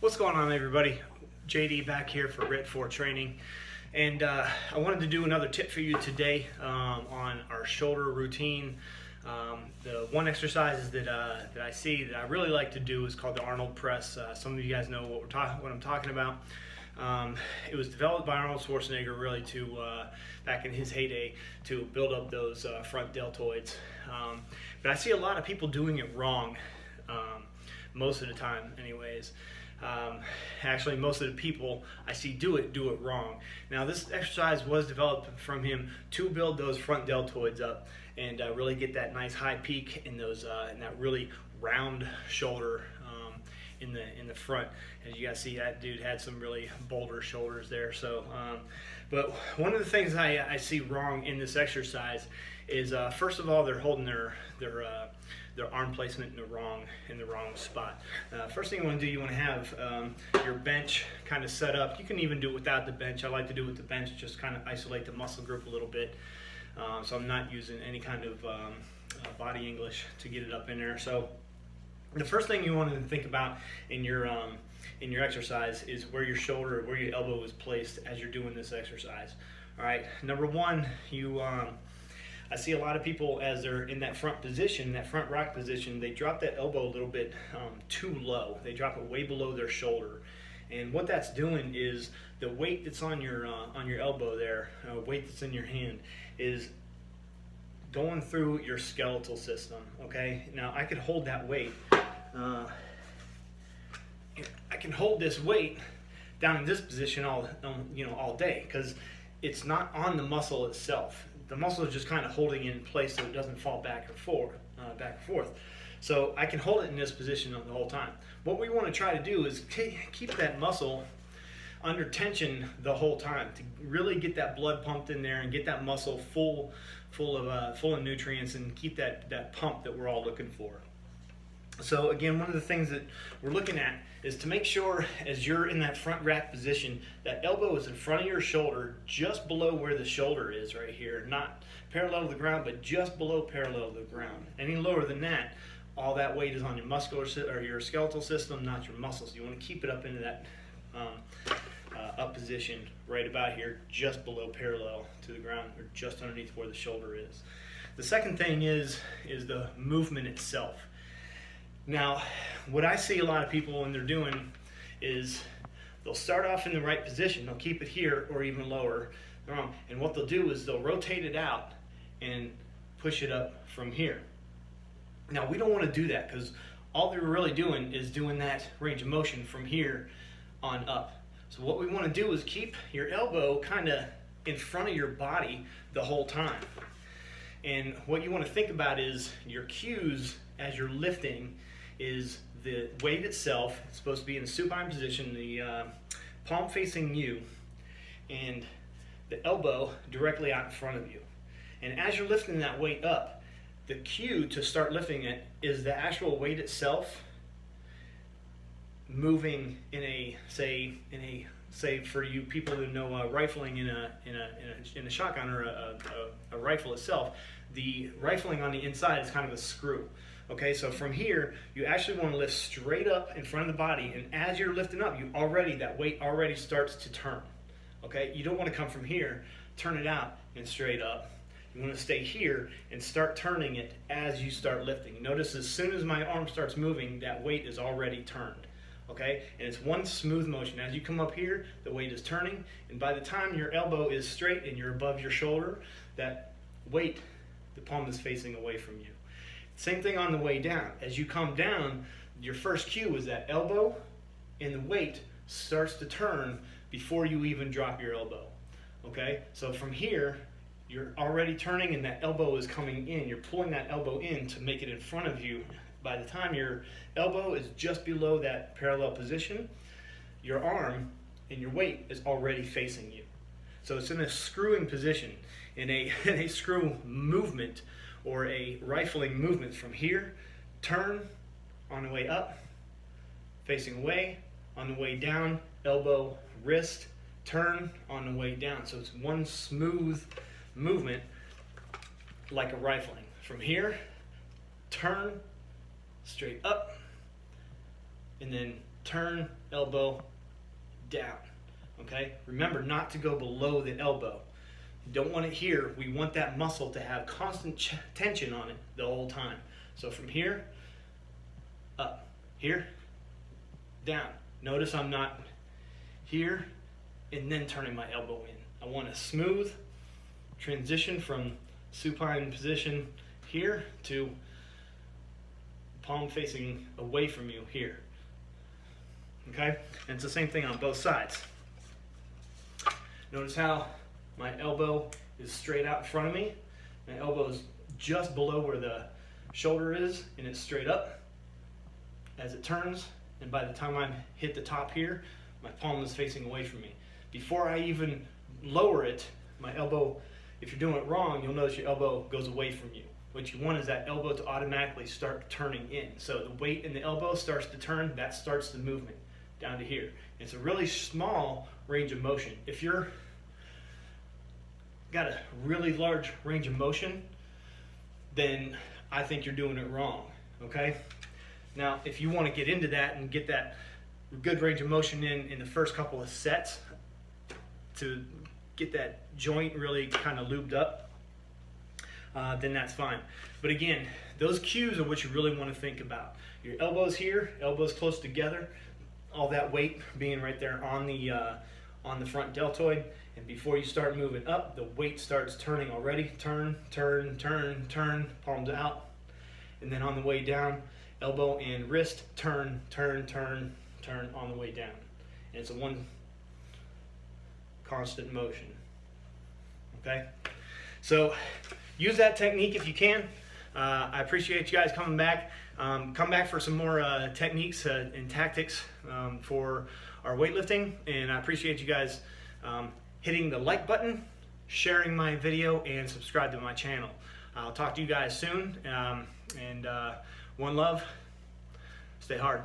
What's going on, everybody? JD back here for Rit 4 Training, and I wanted to do another tip for you today on our shoulder routine. The one exercise that I see that I really like to do is called the Arnold press. Some of you guys know what I'm talking about. It was developed by Arnold Schwarzenegger, really, to back in his heyday, to build up those front deltoids. But I see a lot of people doing it wrong, most of the time, anyways. Actually, most of the people I see do it wrong. Now, this exercise was developed from him to build those front deltoids up and really get that nice high peak in those in that really round shoulder in the front. As you guys see, that dude had some really boulder shoulders there. So, but one of the things I see wrong in this exercise is first of all, they're holding their arm placement in the wrong spot. First thing you want to do, you want to have your bench kind of set up. You can even do it without the bench. I like to do it with the bench, just kind of isolate the muscle group a little bit. So I'm not using any kind of body English to get it up in there. So the first thing you want to think about in your exercise is where your shoulder, where your elbow is placed as you're doing this exercise. All right. Number one, I see a lot of people as they're in that front position, that front rack position, they drop that elbow a little bit too low. They drop it way below their shoulder. And what that's doing is the weight that's on your elbow there, weight that's in your hand, is going through your skeletal system. Okay. Now I could hold that weight. I can hold this weight down in this position all day, because it's not on the muscle itself. The muscle is just kind of holding it in place so it doesn't fall back and forth. So I can hold it in this position the whole time. What we want to try to do is keep that muscle under tension the whole time to really get that blood pumped in there and get that muscle full of nutrients and keep that pump that we're all looking for. So again, one of the things that we're looking at is to make sure as you're in that front rack position, that elbow is in front of your shoulder, just below where the shoulder is right here, not parallel to the ground, but just below parallel to the ground. Any lower than that, all that weight is on your muscular or your skeletal system, not your muscles. You want to keep it up into that up position right about here, just below parallel to the ground, or just underneath where the shoulder is. The second thing is the movement itself. Now, what I see a lot of people when they're doing is they'll start off in the right position. They'll keep it here or even lower. And what they'll do is they'll rotate it out and push it up from here. Now, we don't want to do that, because all they're really doing is doing that range of motion from here on up. So what we want to do is keep your elbow kind of in front of your body the whole time. And what you want to think about is your cues as you're lifting is the weight itself. It's supposed to be in the supine position, the palm facing you, and the elbow directly out in front of you. And as you're lifting that weight up, the cue to start lifting it is the actual weight itself moving in a say for you people who know rifling in a shotgun or a rifle itself, the rifling on the inside is kind of a screw. Okay, so from here, you actually want to lift straight up in front of the body, and as you're lifting up, that weight already starts to turn. Okay, you don't want to come from here, turn it out, and straight up. You want to stay here and start turning it as you start lifting. Notice as soon as my arm starts moving, that weight is already turned. Okay, and it's one smooth motion. As you come up here, the weight is turning, and by the time your elbow is straight and you're above your shoulder, that weight, the palm is facing away from you. Same thing on the way down. As you come down, your first cue is that elbow and the weight starts to turn before you even drop your elbow. Okay, so from here, you're already turning and that elbow is coming in. You're pulling that elbow in to make it in front of you. By the time your elbow is just below that parallel position, your arm and your weight is already facing you. So it's in a screwing position, in a screw movement, or a rifling movement from here, turn on the way up, facing away, on the way down, elbow, wrist, turn on the way down. So it's one smooth movement like a rifling. From here, turn, straight up, and then turn, elbow, down. Okay? Remember not to go below the elbow. You don't want it here. We want that muscle to have constant tension on it the whole time. So from here, up, here, down. Notice I'm not here and then turning my elbow in. I want a smooth transition from supine position here to palm facing away from you here. Okay? And it's the same thing on both sides. Notice how my elbow is straight out in front of me. My elbow is just below where the shoulder is, and it's straight up as it turns. And by the time I hit the top here, my palm is facing away from me. Before I even lower it, my elbow, if you're doing it wrong, you'll notice your elbow goes away from you. What you want is that elbow to automatically start turning in. So the weight in the elbow starts to turn, that starts the movement down to here. It's a really small range of motion. If you're got a really large range of motion, then I think you're doing it wrong, okay? Now, if you want to get into that and get that good range of motion in the first couple of sets to get that joint really kind of lubed up, then that's fine. But again, those cues are what you really want to think about. Your elbows here, elbows close together, all that weight being right there on the front deltoid. And before you start moving up, the weight starts turning already. Turn, turn, turn, turn, palms out. And then on the way down, elbow and wrist, turn, turn, turn, turn on the way down. And it's a one constant motion. Okay? So use that technique if you can. I appreciate you guys coming back. Come back for some more techniques and tactics for our weightlifting. And I appreciate you guys hitting the like button, sharing my video, and subscribe to my channel. I'll talk to you guys soon. And one love. Stay hard.